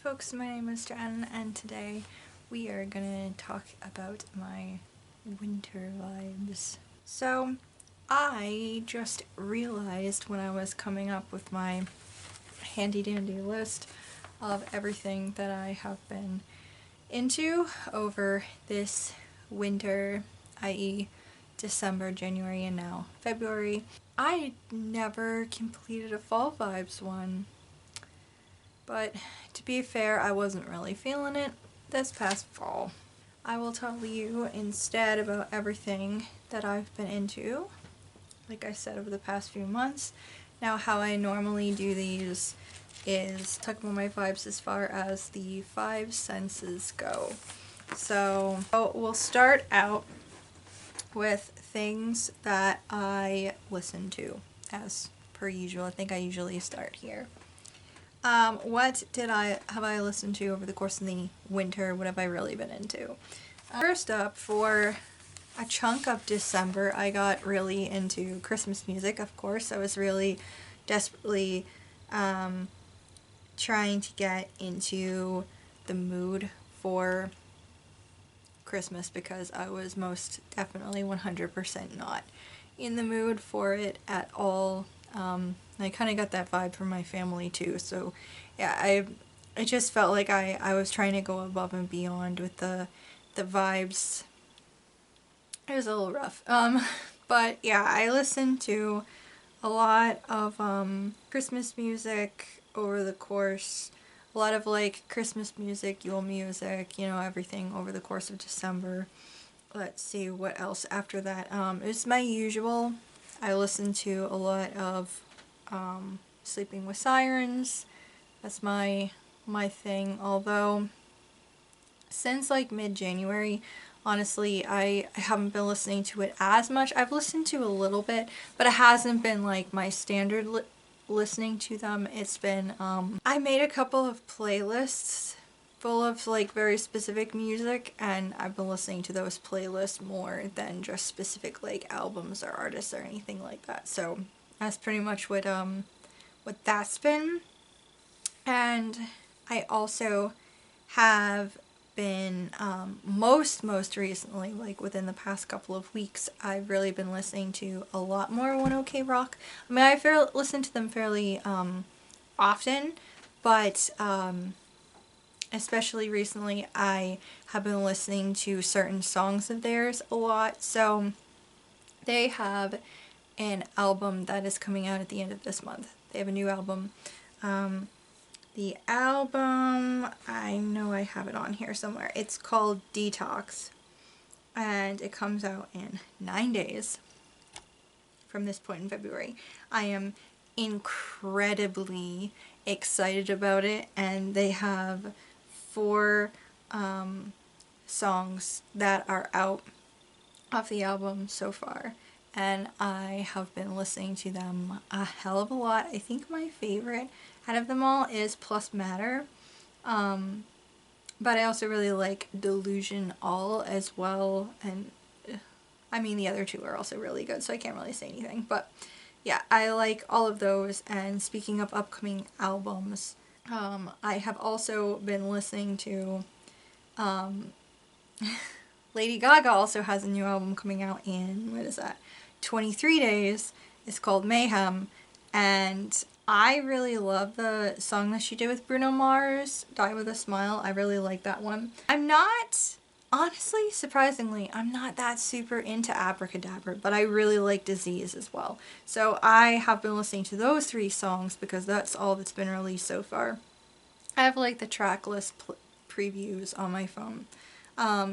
folks, my name is Jen, and today we are gonna talk about my winter vibes. So, I just realized when I was coming up with my handy dandy list of everything that I have been into over this winter, i.e. December, January, and now February, I never completed a fall vibes one. But to be fair, I wasn't really feeling it this past fall. I will tell you instead about everything that I've been into, like I said, over the past few months. Now, how I normally do these is talk about my vibes as far as the five senses go. So we'll start out with things that I listen to, as per usual. I think I usually start here. What have I listened to over the course of the winter? What have I really been into? First up, for a chunk of December, I got really into Christmas music, of course. I was really desperately trying to get into the mood for Christmas because I was most definitely 100% not in the mood for it at all. I kind of got that vibe from my family too, so yeah, I just felt like I was trying to go above and beyond with the vibes. It was a little rough. But yeah, I listened to a lot of Christmas music over the course, a lot of like Christmas music, Yule music, you know, everything over the course of December. Let's see what else after that. It's my usual. I listen to a lot of Sleeping with Sirens. That's my thing. Although since like mid-January, honestly, I haven't been listening to it as much. I've listened to a little bit, but it hasn't been like my standard listening to them. It's been I made a couple of playlists full of like very specific music, and I've been listening to those playlists more than just specific like albums or artists or anything like that. So that's pretty much what that's been. And I also have been most recently, like within the past couple of weeks, I've really been listening to a lot more 1OK Rock. I mean, I listen to them fairly often, but especially recently, I have been listening to certain songs of theirs a lot. So they have an album that is coming out at the end of this month. They have a new album. The album, I know I have it on here somewhere. It's called Detox, and it comes out in 9 days from this point in February. I am incredibly excited about it, and they have 4 songs that are out off the album so far, and I have been listening to them a hell of a lot. I think my favorite out of them all is Plus Matter, but I also really like Delusion All as well, and I mean the other two are also really good, so I can't really say anything, but yeah, I like all of those. And speaking of upcoming albums, I have also been listening to Lady Gaga also has a new album coming out in, 23 days. It's called Mayhem, and I really love the song that she did with Bruno Mars, Die With A Smile. I really like that one. I'm not, honestly, surprisingly, I'm not that super into Abracadabra, but I really like Disease as well. So I have been listening to those 3 songs because that's all that's been released so far. I have like the track list previews on my phone.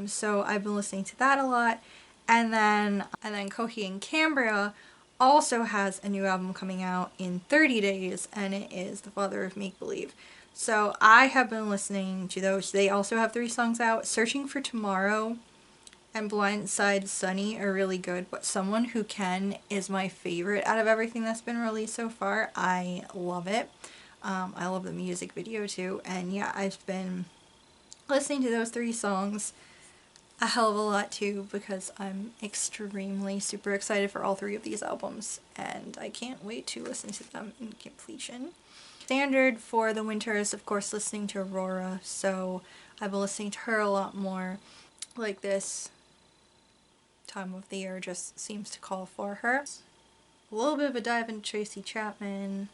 So I've been listening to that a lot. And then Coheed and Cambria also has a new album coming out in 30 days, and it is The Father of Make Believe. So I have been listening to those. They also have 3 songs out. Searching for Tomorrow and Blindside Sunny are really good, but Someone Who Can is my favorite out of everything that's been released so far. I love it. I love the music video too, and yeah, I've been listening to those 3 songs a hell of a lot too, because I'm extremely super excited for all 3 of these albums, and I can't wait to listen to them in completion. Standard for the winter is, of course, listening to Aurora, so I've been listening to her a lot more. Like, this time of the year just seems to call for her. A little bit of a dive into Tracy Chapman,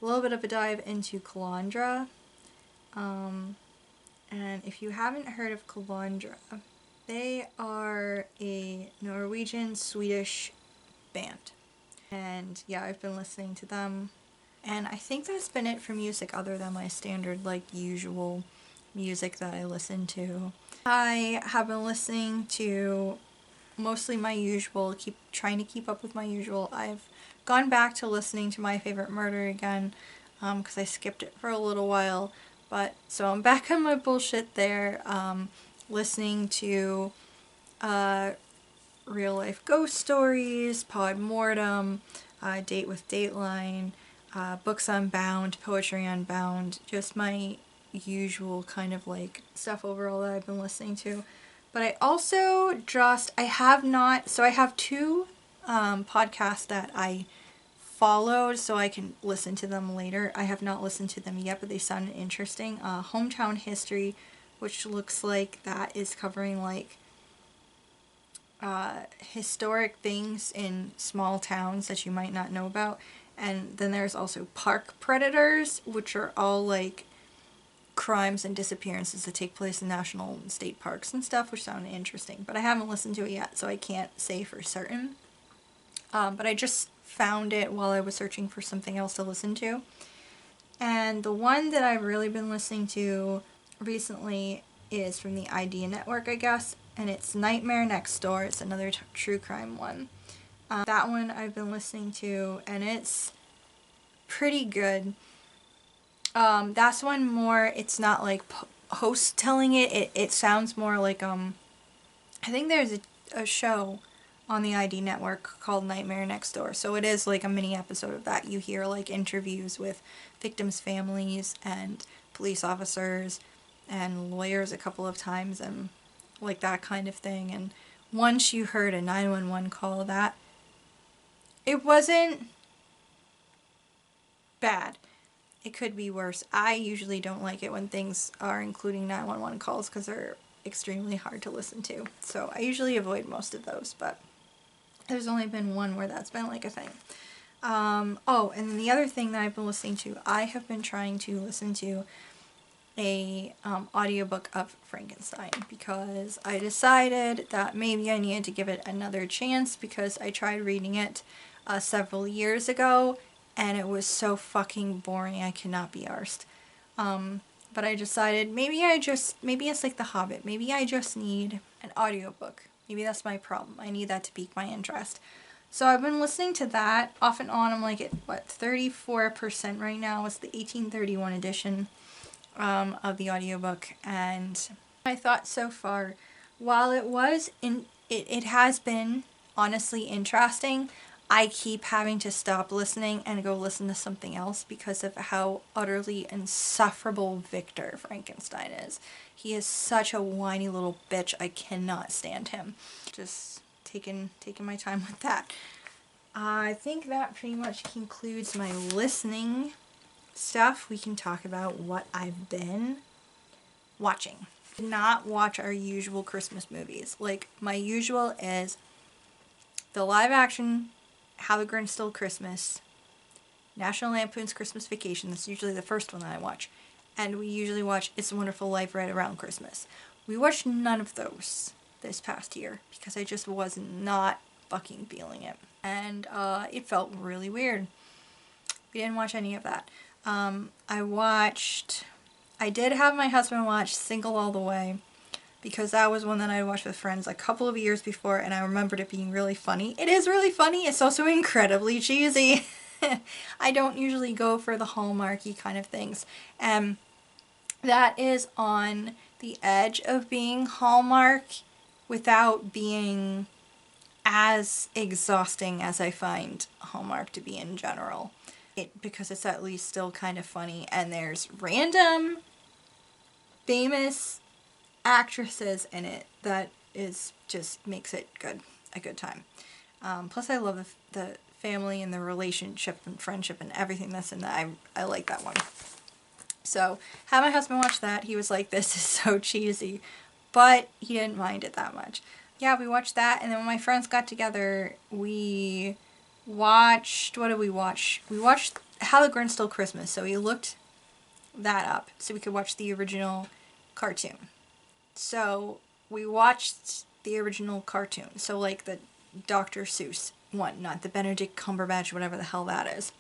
a little bit of a dive into Calandra. And if you haven't heard of Calandra, they are a Norwegian-Swedish band. And yeah, I've been listening to them. And I think that's been it for music other than my standard, like, usual music that I listen to. I have been listening to mostly my usual, trying to keep up with my usual. I've gone back to listening to My Favorite Murder again, because I skipped it for a little while. But, so I'm back on my bullshit there, listening to Real Life Ghost Stories, Pod Mortem, Date with Dateline, Books Unbound, Poetry Unbound, just my usual kind of like stuff overall that I've been listening to. But I also I have two podcasts that I followed so I can listen to them later. I have not listened to them yet, but they sounded interesting. Hometown History, which looks like that is covering like historic things in small towns that you might not know about. And then there's also Park Predators, which are all like crimes and disappearances that take place in national and state parks and stuff, which sound interesting. But I haven't listened to it yet, so I can't say for certain. But I just found it while I was searching for something else to listen to. And the one that I've really been listening to recently is from the ID Network, I guess, and it's Nightmare Next Door. It's another true crime one. That one I've been listening to, and it's pretty good. That's one more, it's not like host telling it. It sounds more like, I think there's a show on the ID Network called Nightmare Next Door. So it is like a mini episode of that. You hear like interviews with victims' families and police officers and lawyers a couple of times and like that kind of thing. And once you heard a 911 call, that it wasn't bad. It could be worse. I usually don't like it when things are including 911 calls because they're extremely hard to listen to. So I usually avoid most of those, but there's only been one where that's been like a thing. Oh, and then the other thing that I've been listening to, I have been trying to listen to a audiobook of Frankenstein because I decided that maybe I needed to give it another chance because I tried reading it several years ago and it was so fucking boring I cannot be arsed. But I decided maybe it's like The Hobbit. Maybe I just need an audiobook. Maybe that's my problem. I need that to pique my interest. So I've been listening to that off and on. I'm like at, 34% right now. It's the 1831 edition of the audiobook. And my thoughts so far, while it has been honestly interesting, I keep having to stop listening and go listen to something else because of how utterly insufferable Victor Frankenstein is. He is such a whiny little bitch. I cannot stand him. Just taking my time with that. I think that pretty much concludes my listening stuff. We can talk about what I've been watching. Did not watch our usual Christmas movies. Like, my usual is the live action How the Grinch Stole Christmas, National Lampoon's Christmas Vacation. That's usually the first one that I watch. And we usually watch It's a Wonderful Life right around Christmas. We watched none of those this past year because I just was not fucking feeling it. And it felt really weird. We didn't watch any of that. I did have my husband watch Single All the Way because that was one that I watched with friends a couple of years before and I remembered it being really funny. It is really funny. It's also incredibly cheesy. I don't usually go for the Hallmarky kind of things. That is on the edge of being Hallmark without being as exhausting as I find Hallmark to be in general. Because it's at least still kind of funny and there's random famous actresses in it that is just makes it good, a good time. Plus I love the family and the relationship and friendship and everything that's in that. I like that one. So, had my husband watch that. He was like, this is so cheesy. But he didn't mind it that much. Yeah, we watched that. And then when my friends got together, we watched... What did we watch? We watched How the Grinch Stole Christmas. So we looked that up so we could watch the original cartoon. So we watched the original cartoon. So like the Dr. Seuss one, not the Benedict Cumberbatch, whatever the hell that is.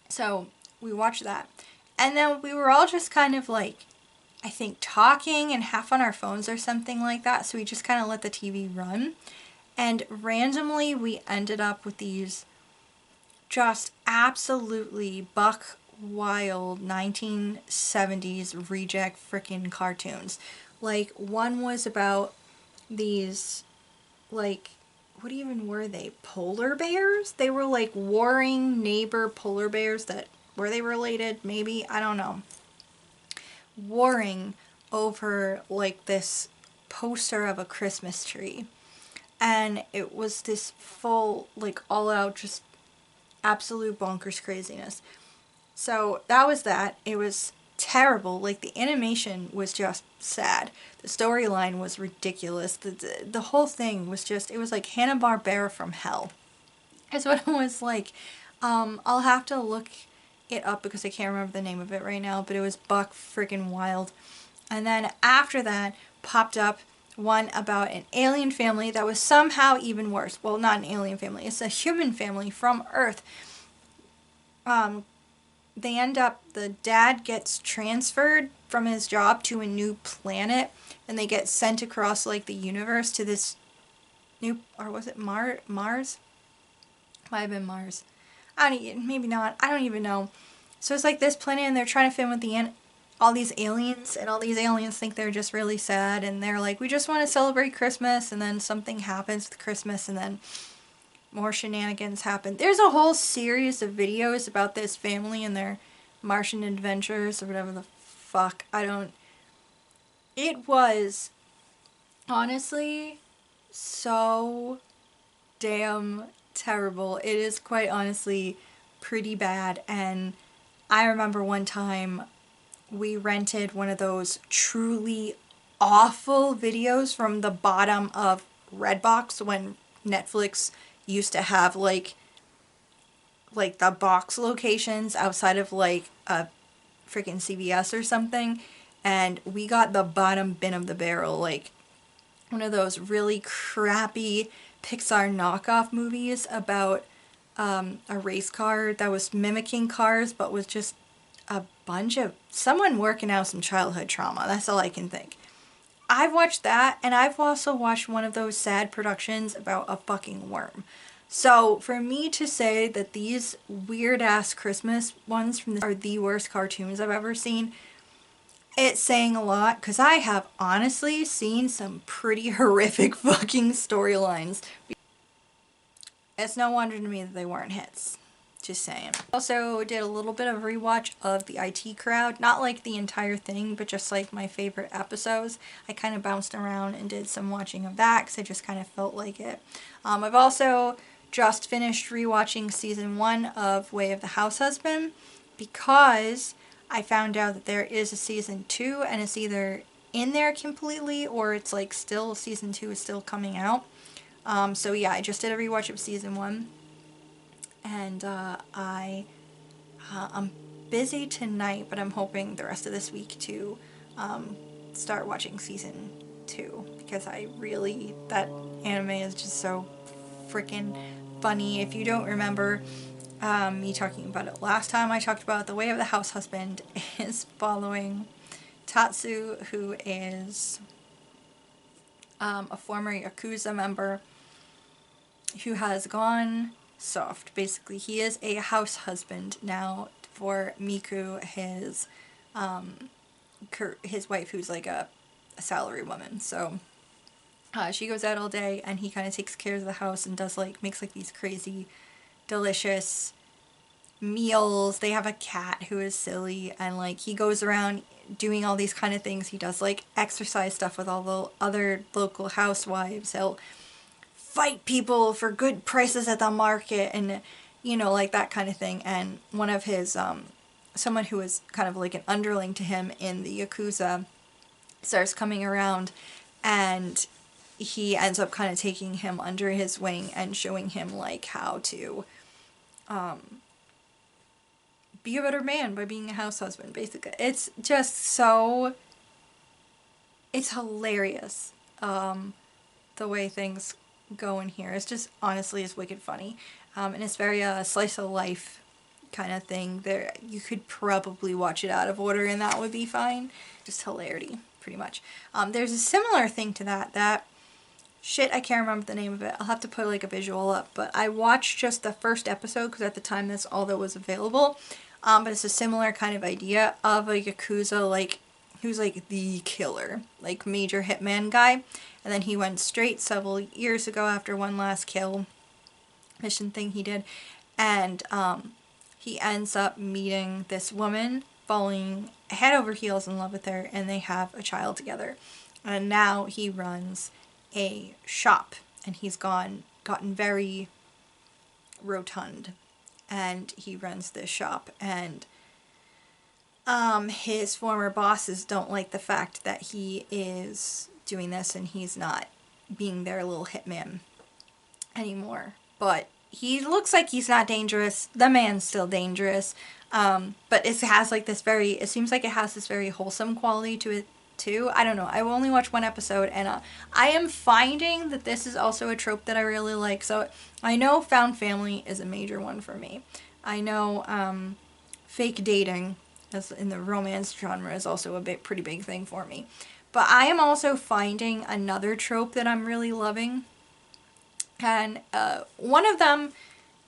So we watched that. And then we were all just kind of like, I think, talking and half on our phones or something like that. So we just kind of let the TV run. And randomly we ended up with these just absolutely buck wild 1970s reject frickin' cartoons. Like, one was about these, like, what even were they? Polar bears? They were like warring neighbor polar bears that... Were they related? Maybe? I don't know. Warring over like this poster of a Christmas tree. And it was this full, like, all out, just absolute bonkers craziness. So that was that. It was terrible. Like, the animation was just sad. The storyline was ridiculous. The whole thing was just... It was like Hanna-Barbera from hell. That's what it was like. I'll have to look it up because I can't remember the name of it right now, but it was buck friggin' wild. And then after that popped up one about an alien family that was somehow even worse. Well, not an alien family, it's a human family from Earth. They end up, the dad gets transferred from his job to a new planet, and they get sent across like the universe to this new, or was it Mars? Might have been Mars. Maybe not. I don't even know. So it's like this planet, and they're trying to fit in with all these aliens, and all these aliens think they're just really sad, and they're like, we just want to celebrate Christmas, and then something happens with Christmas, and then more shenanigans happen. There's a whole series of videos about this family and their Martian adventures, or whatever the fuck. It was honestly so damn terrible. It is quite honestly pretty bad. And I remember one time we rented one of those truly awful videos from the bottom of Redbox when Netflix used to have like the box locations outside of like a freaking CVS or something, and we got the bottom bin of the barrel, like one of those really crappy Pixar knockoff movies about a race car that was mimicking cars but was just a bunch of someone working out some childhood trauma. That's all I can think. I've watched that, and I've also watched one of those sad productions about a fucking worm. So for me to say that these weird ass Christmas ones from are the worst cartoons I've ever seen, it's saying a lot, because I have honestly seen some pretty horrific fucking storylines. It's no wonder to me that they weren't hits. Just saying. Also did a little bit of rewatch of the IT Crowd. Not like the entire thing, but just like my favorite episodes. I kind of bounced around and did some watching of that because I just kind of felt like it. I've also just finished rewatching season 1 of Way of the House Husband because I found out that there is a season 2 and it's either in there completely or it's like still season 2 is still coming out. So yeah, I just did a rewatch of season 1. And I'm busy tonight, but I'm hoping the rest of this week to start watching season 2 because that anime is just so freaking funny. If you don't remember me talking about it last time, I talked about The Way of the House Husband is following Tatsu, who is a former Yakuza member who has gone soft. Basically, he is a house husband now for Miku, his wife, who's like a salary woman. So she goes out all day and he kind of takes care of the house and makes these crazy delicious meals. They have a cat who is silly, and he goes around doing all these kind of things. He does exercise stuff with all the other local housewives. He'll fight people for good prices at the market, and you know, like that kind of thing. And one of his someone who is kind of like an underling to him in the Yakuza starts coming around, and he ends up kind of taking him under his wing and showing him like how to be a better man by being a house husband, basically. It's just so, it's hilarious, the way things go in here. It's just, honestly, it's wicked funny. And it's very slice of life kind of thing. There, you could probably watch it out of order and that would be fine. Just hilarity, pretty much. There's a similar thing to that shit, I can't remember the name of it. I'll have to put like a visual up, but I watched just the first episode because at the time that's all that was available. But it's a similar kind of idea of a Yakuza, like, who's like the killer, like major hitman guy. And then he went straight several years ago after one last kill mission thing he did. And he ends up meeting this woman, falling head over heels in love with her, and they have a child together. And now he runs a shop, and he's gotten very rotund, and he runs this shop, and his former bosses don't like the fact that he is doing this and he's not being their little hitman anymore. But he looks like he's not dangerous. The man's still dangerous. But it has like this very, it seems like it has this very wholesome quality to it too. I don't know. I only watched one episode, and I am finding that this is also a trope that I really like. So I know found family is a major one for me. I know fake dating, as in the romance genre, is also a pretty big thing for me. But I am also finding another trope that I'm really loving. And one of them,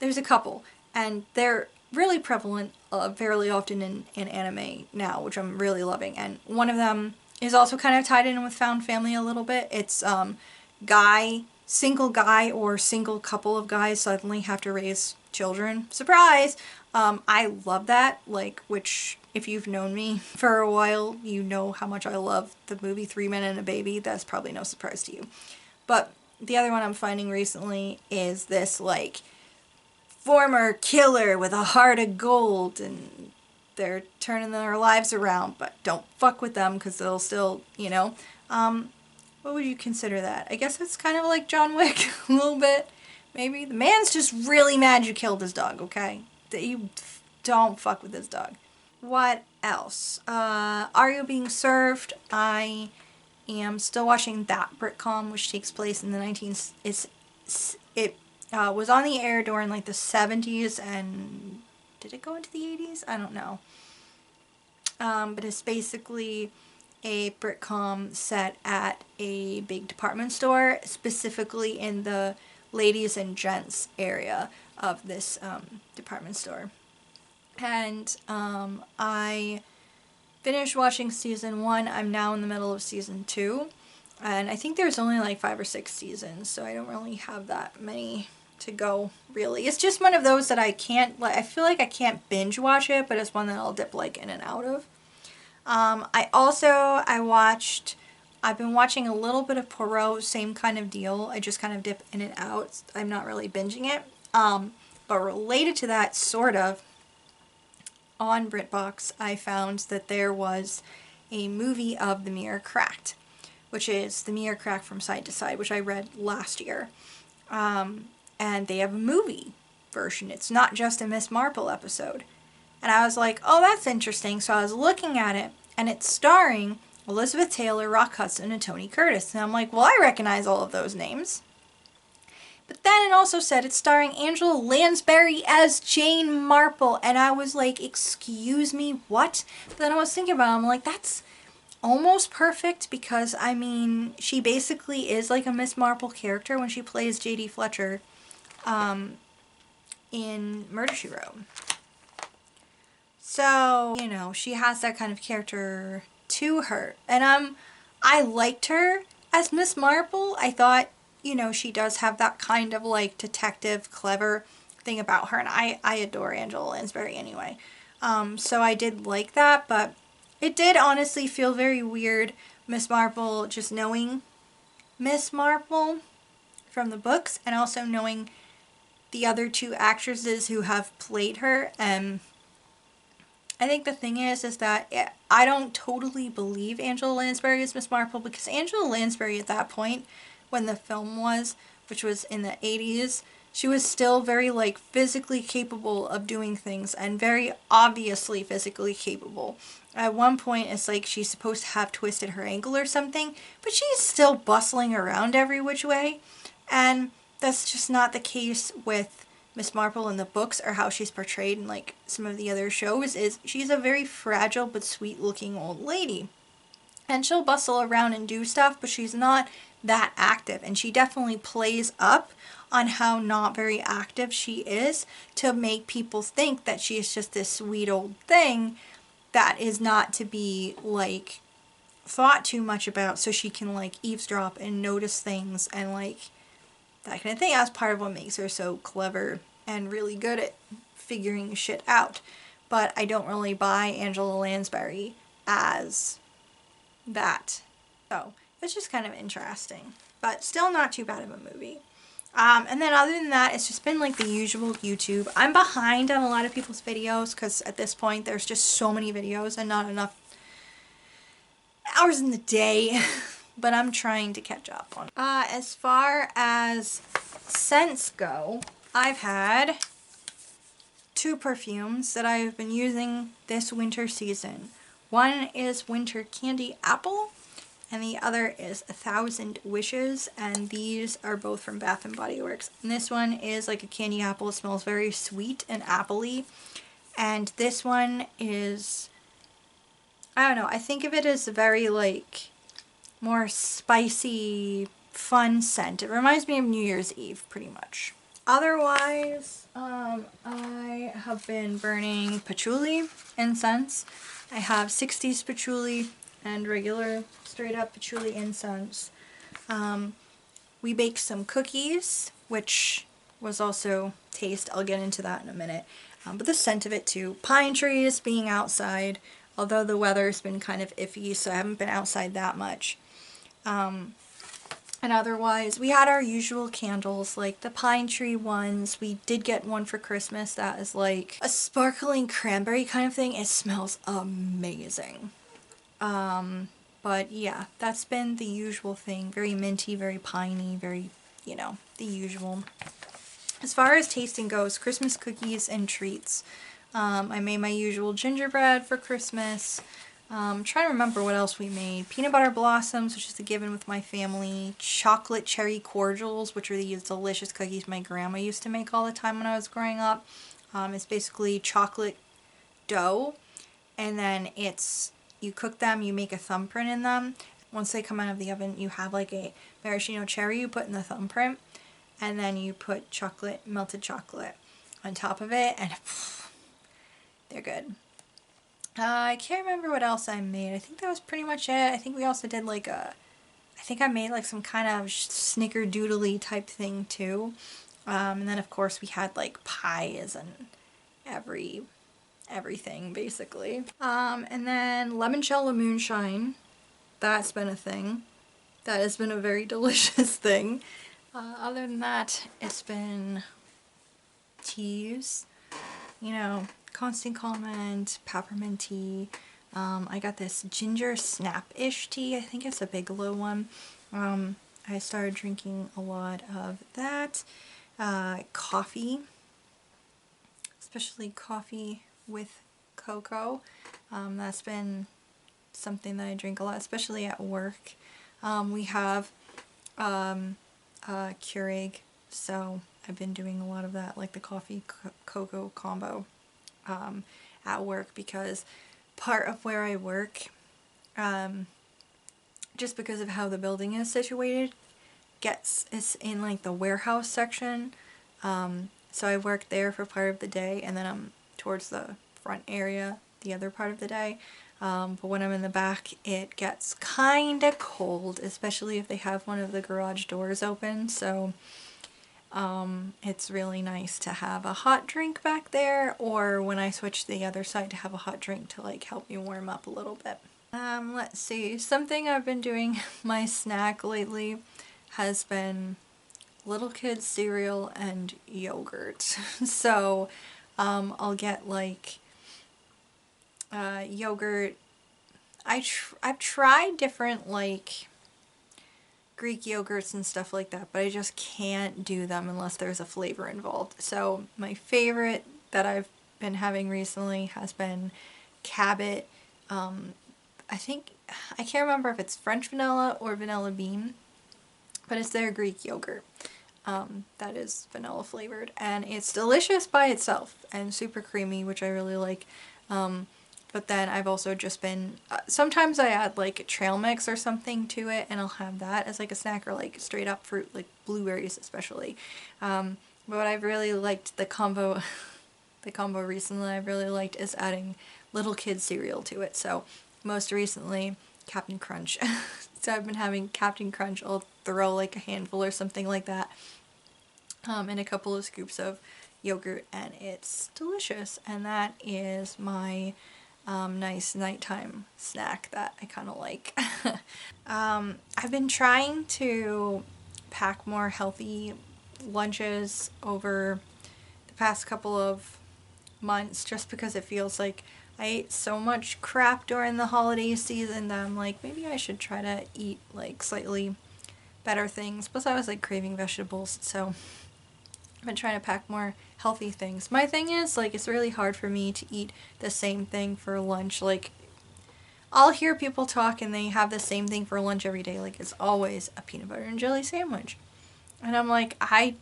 there's a couple, and they're really prevalent fairly often in anime now, which I'm really loving. And one of them is also kind of tied in with found family a little bit. It's single guy or single couple of guys suddenly have to raise children. Surprise! I love that, like, which, if you've known me for a while, you know how much I love the movie 3 Men and a Baby. That's probably no surprise to you. But the other one I'm finding recently is this, like, former killer with a heart of gold, and they're turning their lives around, but don't fuck with them because they'll still, you know, what would you consider that? I guess it's kind of like John Wick, a little bit, maybe. The man's just really mad you killed his dog, okay? You don't fuck with his dog. What else? Are You Being Served? I am still watching that Britcom, which takes place in the it was on the air during like the 70s, and did it go into the 80s? I don't know. But it's basically a Britcom set at a big department store, specifically in the ladies and gents area of this department store. And I finished watching season 1. I'm now in the middle of season 2. And I think there's only like 5 or 6 seasons, so I don't really have that many to go, really. It's just one of those that I can't, like, I feel like I can't binge watch it, but it's one that I'll dip like in and out of. I've been watching a little bit of Poirot, same kind of deal. I just kind of dip in and out. I'm not really binging it. But related to that, sort of, on BritBox, I found that there was a movie of The Mirror Cracked, which is The Mirror Cracked from Side to Side, which I read last year. And they have a movie version. It's not just a Miss Marple episode. And I was like, oh, that's interesting. So I was looking at it, and it's starring Elizabeth Taylor, Rock Hudson, and Tony Curtis. And I'm like, well, I recognize all of those names. But then it also said it's starring Angela Lansbury as Jane Marple. And I was like, excuse me, what? But then I was thinking about it, I'm like, that's almost perfect, because, I mean, she basically is like a Miss Marple character when she plays J.D. Fletcher in Murder, She Wrote. So, you know, she has that kind of character to her. And I liked her as Miss Marple. I thought, you know, she does have that kind of like detective, clever thing about her. And I adore Angela Lansbury anyway. So I did like that, but it did honestly feel very weird, Miss Marple, just knowing Miss Marple. from the books, and also knowing the other two actresses who have played her. And I think the thing is that I don't totally believe Angela Lansbury is Miss Marple, because Angela Lansbury at that point, when the film was, which was in the 80s, she was still very, like, physically capable of doing things, and very obviously physically capable. At one point, it's like she's supposed to have twisted her ankle or something, but she's still bustling around every which way. And that's just not the case with Miss Marple in the books, or how she's portrayed in, like, some of the other shows. Is she's a very fragile but sweet looking old lady. And she'll bustle around and do stuff, but she's not that active. And she definitely plays up on how not very active she is, to make people think that she is just this sweet old thing that is not to be, like, thought too much about, so she can, like, eavesdrop and notice things and, like, that kind of thing. That's part of what makes her so clever and really good at figuring shit out. But I don't really buy Angela Lansbury as that. So it's just kind of interesting, but still not too bad of a movie. And then other than that, it's just been like the usual YouTube. I'm behind on a lot of people's videos because at this point there's just so many videos and not enough hours in the day. But I'm trying to catch up on. As far as scents go, I've had 2 perfumes that I have been using this winter season. One is Winter Candy Apple, and the other is 1,000 Wishes, and these are both from Bath & Body Works. And this one is like a candy apple. It smells very sweet and apple-y. And this one is, I don't know, I think of it as a very, like, more spicy, fun scent. It reminds me of New Year's Eve, pretty much. Otherwise, I have been burning patchouli incense. I have 60s patchouli and regular straight up patchouli incense. We baked some cookies, which was also taste. I'll get into that in a minute. But the scent of it too. Pine trees, being outside, although the weather's been kind of iffy, so I haven't been outside that much. And otherwise, we had our usual candles, like the pine tree ones. We did get one for Christmas that is like a sparkling cranberry kind of thing. It smells amazing. But yeah, that's been the usual thing. Very minty, very piney, very, you know, the usual. As far as tasting goes, Christmas cookies and treats. I made my usual gingerbread for Christmas. I'm trying to remember what else we made. Peanut butter blossoms, which is a given with my family. Chocolate cherry cordials, which are these delicious cookies my grandma used to make all the time when I was growing up. It's basically chocolate dough, and then you cook them, you make a thumbprint in them. Once they come out of the oven, you have like a maraschino cherry you put in the thumbprint, and then you put melted chocolate on top of it, and they're good. I can't remember what else I made. I think that was pretty much it. I think we also did like I think I made like some kind of snickerdoodly type thing too. And then of course we had like pies and everything basically. And then limoncello moonshine. That's been a thing. That has been a very delicious thing. Other than that, it's been teas. You know, Constant Comment, peppermint tea. I got this ginger snap-ish tea. I think it's a Bigelow one. I started drinking a lot of that. Coffee, especially coffee with cocoa. That's been something that I drink a lot, especially at work. We have Keurig, so I've been doing a lot of that, like the coffee cocoa combo at work, because part of where I work, just because of how the building is situated, it's in like the warehouse section. So I work there for part of the day, and then I'm towards the front area the other part of the day. But when I'm in the back, it gets kind of cold, especially if they have one of the garage doors open. So it's really nice to have a hot drink back there, or when I switch to the other side, to have a hot drink to like help me warm up a little bit. Let's see, something I've been doing my snack lately has been little kids cereal and yogurt. So I'll get like yogurt. I've tried different like Greek yogurts and stuff like that, but I just can't do them unless there's a flavor involved. So my favorite that I've been having recently has been Cabot. I think, I can't remember if it's French vanilla or vanilla bean, but it's their Greek yogurt. That is vanilla flavored, and it's delicious by itself and super creamy, which I really like. But then I've also just been, sometimes I add like trail mix or something to it, and I'll have that as like a snack, or like straight up fruit, like blueberries especially. But I've really liked the combo, the combo recently I've really liked is adding little kid cereal to it. So most recently, Captain Crunch. So I've been having Captain Crunch. I'll throw like a handful or something like that, and a couple of scoops of yogurt, and it's delicious. And that is my nice nighttime snack that I kind of like. I've been trying to pack more healthy lunches over the past couple of months, just because it feels like I ate so much crap during the holiday season that I'm like, maybe I should try to eat like slightly better things. Plus I was like craving vegetables, so I've been trying to pack more healthy things. My thing is, like, it's really hard for me to eat the same thing for lunch. Like, I'll hear people talk and they have the same thing for lunch every day. Like, it's always a peanut butter and jelly sandwich. And I'm like, I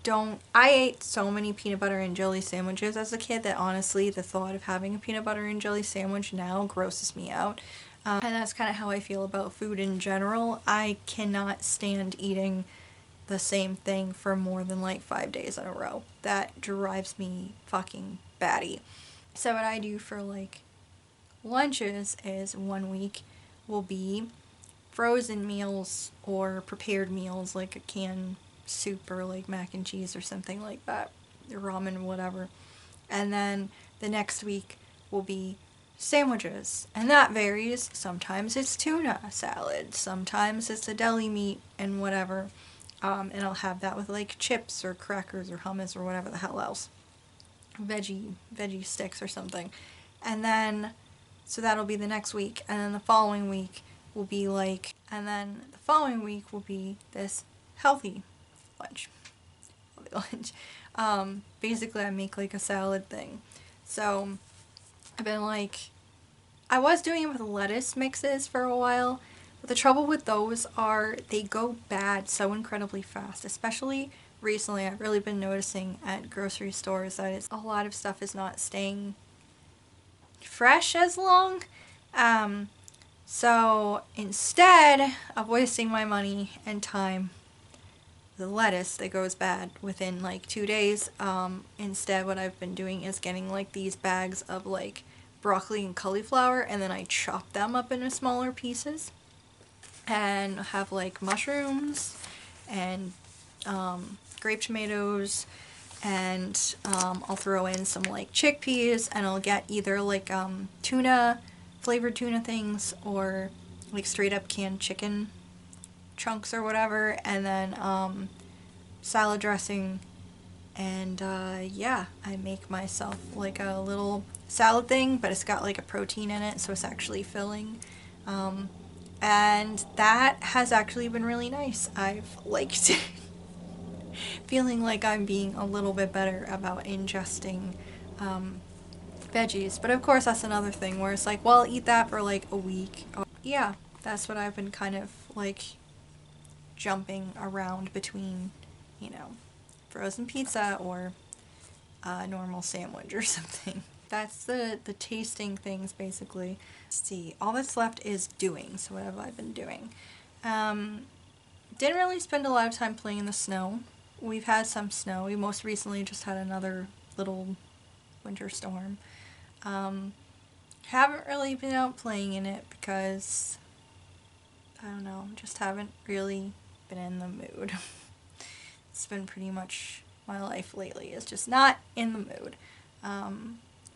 ate so many peanut butter and jelly sandwiches as a kid that honestly the thought of having a peanut butter and jelly sandwich now grosses me out. And that's kind of how I feel about food in general. I cannot stand eating the same thing for more than like 5 days in a row. That drives me fucking batty. So what I do for like lunches is 1 week will be frozen meals or prepared meals, like a canned soup or like mac and cheese or something like that, ramen, whatever. And then the next week will be sandwiches, and that varies. Sometimes it's tuna salad, sometimes it's a deli meat and whatever. And I'll have that with like chips or crackers or hummus or whatever the hell else. Veggie sticks or something. And then, so that'll be the next week. And then the following week will be like, and then the following week will be this healthy lunch. Basically I make like a salad thing. So I've been like, I was doing it with lettuce mixes for a while. But the trouble with those are they go bad so incredibly fast, especially recently. I've really been noticing at grocery stores that a lot of stuff is not staying fresh as long. So instead of wasting my money and time, the lettuce that goes bad within like 2 days, instead what I've been doing is getting like these bags of like broccoli and cauliflower, and then I chop them up into smaller pieces. And have like mushrooms and grape tomatoes, and I'll throw in some like chickpeas, and I'll get either like tuna, flavored tuna things, or like straight up canned chicken chunks or whatever, and then salad dressing, and yeah, I make myself like a little salad thing, but it's got like a protein in it, so it's actually filling. And that has actually been really nice. I've liked feeling like I'm being a little bit better about ingesting veggies. But of course that's another thing where it's like, well, I'll eat that for like a week. Yeah, that's what I've been kind of like jumping around between, you know, frozen pizza or a normal sandwich or something. That's the tasting things basically. Let's see, all that's left is doing. So what have I been doing? Didn't really spend a lot of time playing in the snow. We've had some snow. We most recently just had another little winter storm. Haven't really been out playing in it because, I don't know, just haven't really been in the mood. It's been pretty much my life lately is just not in the mood.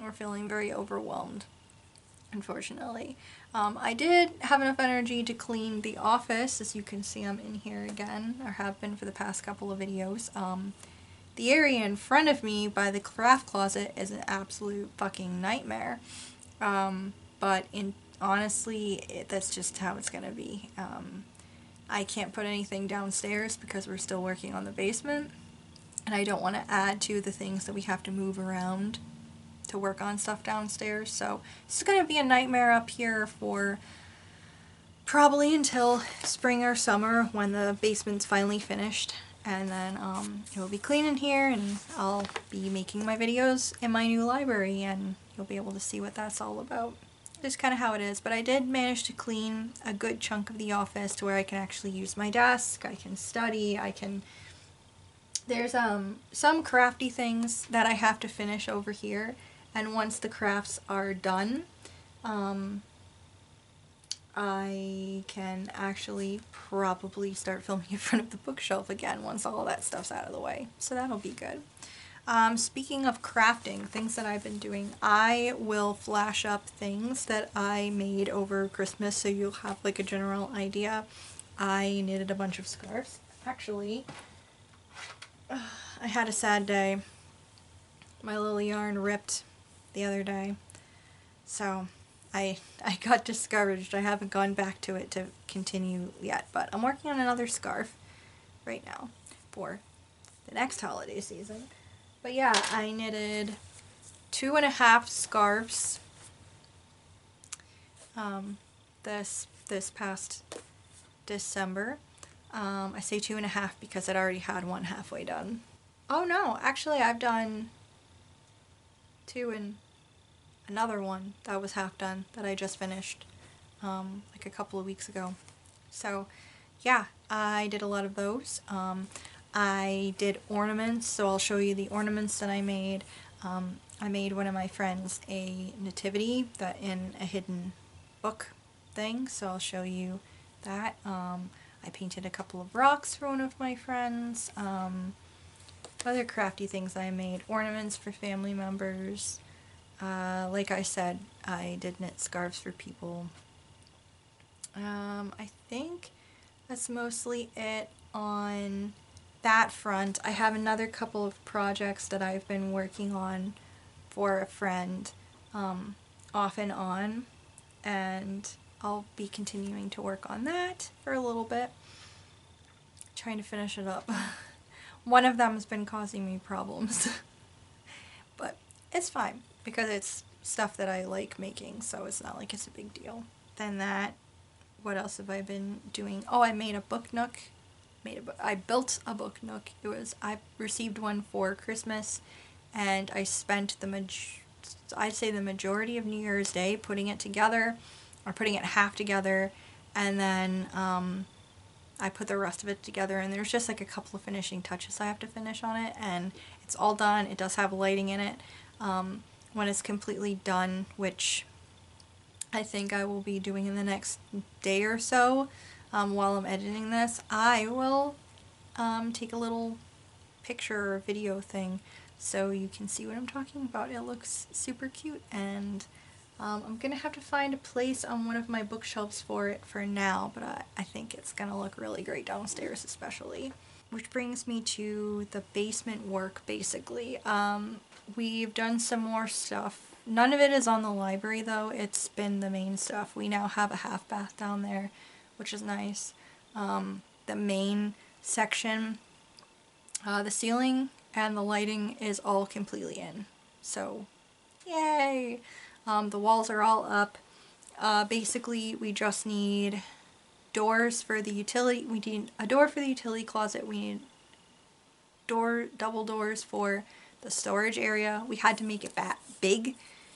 We're feeling very overwhelmed unfortunately. I did have enough energy to clean the office. As you can see, I'm in here again, or have been for the past couple of videos. The area in front of me by the craft closet is an absolute fucking nightmare. But honestly, that's just how it's gonna be. I can't put anything downstairs because we're still working on the basement, and I don't want to add to the things that we have to move around to work on stuff downstairs. So it's going to be a nightmare up here for probably until spring or summer when the basement's finally finished. And then it will be clean in here, and I'll be making my videos in my new library, and you'll be able to see what that's all about. Just kind of how it is. But I did manage to clean a good chunk of the office to where I can actually use my desk, I can study, I can... There's some crafty things that I have to finish over here, and once the crafts are done, I can actually probably start filming in front of the bookshelf again once all that stuff's out of the way. So that'll be good. Speaking of crafting, things that I've been doing, I will flash up things that I made over Christmas so you'll have like a general idea. I knitted a bunch of scarves. Actually, I had a sad day. My little yarn ripped the other day. So I got discouraged. I haven't gone back to it to continue yet, but I'm working on another scarf right now for the next holiday season. But yeah, I knitted 2.5 scarves this past December. I say 2.5 because I'd already had one halfway done. Oh no, actually I've done 2 and another one that was half done that I just finished like a couple of weeks ago. So yeah, I did a lot of those. I did ornaments, so I'll show you the ornaments that I made. I made one of my friends a nativity that in a hidden book thing, so I'll show you that. I painted a couple of rocks for one of my friends. Other crafty things I made, ornaments for family members. Like I said, I did knit scarves for people. I think that's mostly it on that front. I have another couple of projects that I've been working on for a friend, off and on, and I'll be continuing to work on that for a little bit, trying to finish it up. One of them has been causing me problems, but it's fine because it's stuff that I like making, so it's not like it's a big deal. Then that, what else have I been doing? Oh, I made a book nook. I built a book nook. I received one for Christmas, and I spent I'd say the majority of New Year's Day putting it together, or putting it half together, and then I put the rest of it together, and there's just like a couple of finishing touches I have to finish on it, and it's all done. It does have lighting in it. When it's completely done, which I think I will be doing in the next day or so, while I'm editing this, I will take a little picture or video thing so you can see what I'm talking about. It looks super cute, and I'm gonna have to find a place on one of my bookshelves for it for now, but I think it's gonna look really great downstairs especially. Which brings me to the basement work, basically. We've done some more stuff. None of it is on the library though, it's been the main stuff. We now have a half bath down there, which is nice. The main section, the ceiling and the lighting is all completely in. So, yay! The walls are all up. Basically, we just need doors for the utility. We need a door for the utility closet. We need double doors for the storage area. We had to make it big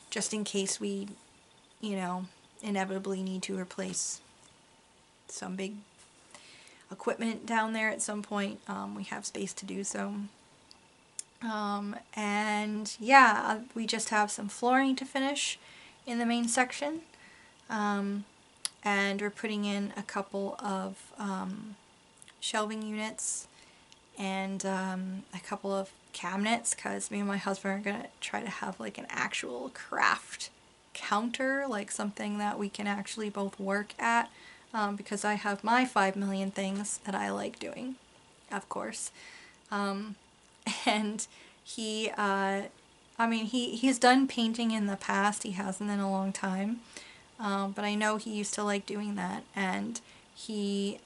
just in case we, inevitably need to replace some big equipment down there at some point. We have space to do so. And yeah, we just have some flooring to finish in the main section. And we're putting in a couple of shelving units and a couple of cabinets, because me and my husband are going to try to have like an actual craft counter, like something that we can actually both work at, because I have my 5 million things that I like doing, of course. And he, I mean, he's done painting in the past. He hasn't in a long time. But I know he used to like doing that, and he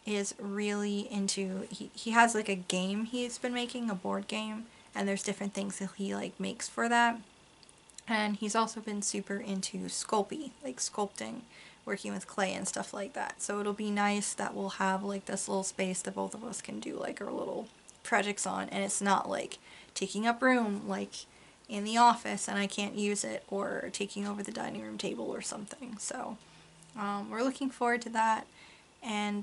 is really into, he has like a game he's been making, a board game, and there's different things that he like makes for that. And he's also been super into sculpey, like sculpting, working with clay and stuff like that. So it'll be nice that we'll have like this little space that both of us can do like our little projects on, and it's not like taking up room like in the office and I can't use it, or taking over the dining room table or something. So we're looking forward to that. And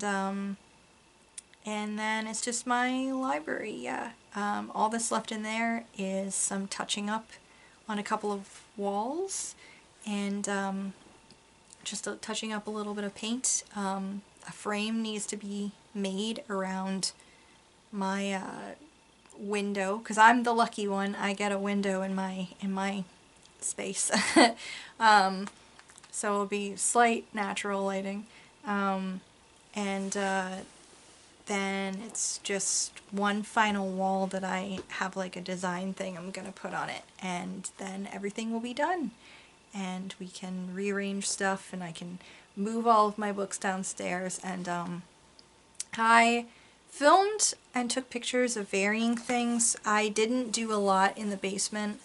then it's just my library, yeah. All that's left in there is some touching up on a couple of walls, and just touching up a little bit of paint. A frame needs to be made around my window, because I'm the lucky one. I get a window in my space. So it'll be slight natural lighting. And then it's just one final wall that I have like a design thing I'm gonna put on it, and then everything will be done. And we can rearrange stuff, and I can move all of my books downstairs. And I filmed and took pictures of varying things. I didn't do a lot in the basement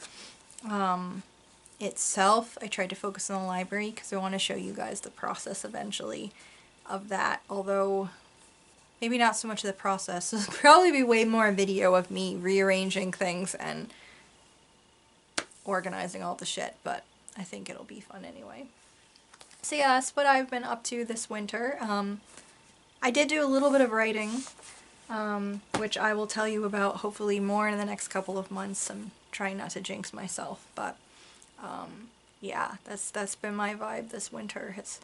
itself. I tried to focus on the library because I want to show you guys the process eventually of that, although maybe not so much of the process. There'll probably be way more video of me rearranging things and organizing all the shit, but I think it'll be fun anyway. So yeah, that's what I've been up to this winter. I did do a little bit of writing, which I will tell you about hopefully more in the next couple of months. I'm trying not to jinx myself, but yeah, that's been my vibe this winter. It's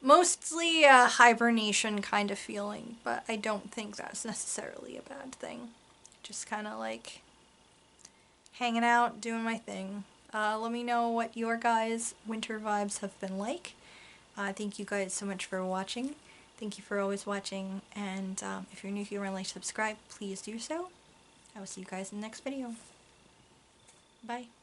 mostly a hibernation kind of feeling, but I don't think that's necessarily a bad thing. Just kind of like hanging out, doing my thing. Let me know what your guys' winter vibes have been like. Thank you guys so much for watching. Thank you for always watching, and if you're new here and like to subscribe, please do so. I will see you guys in the next video. Bye.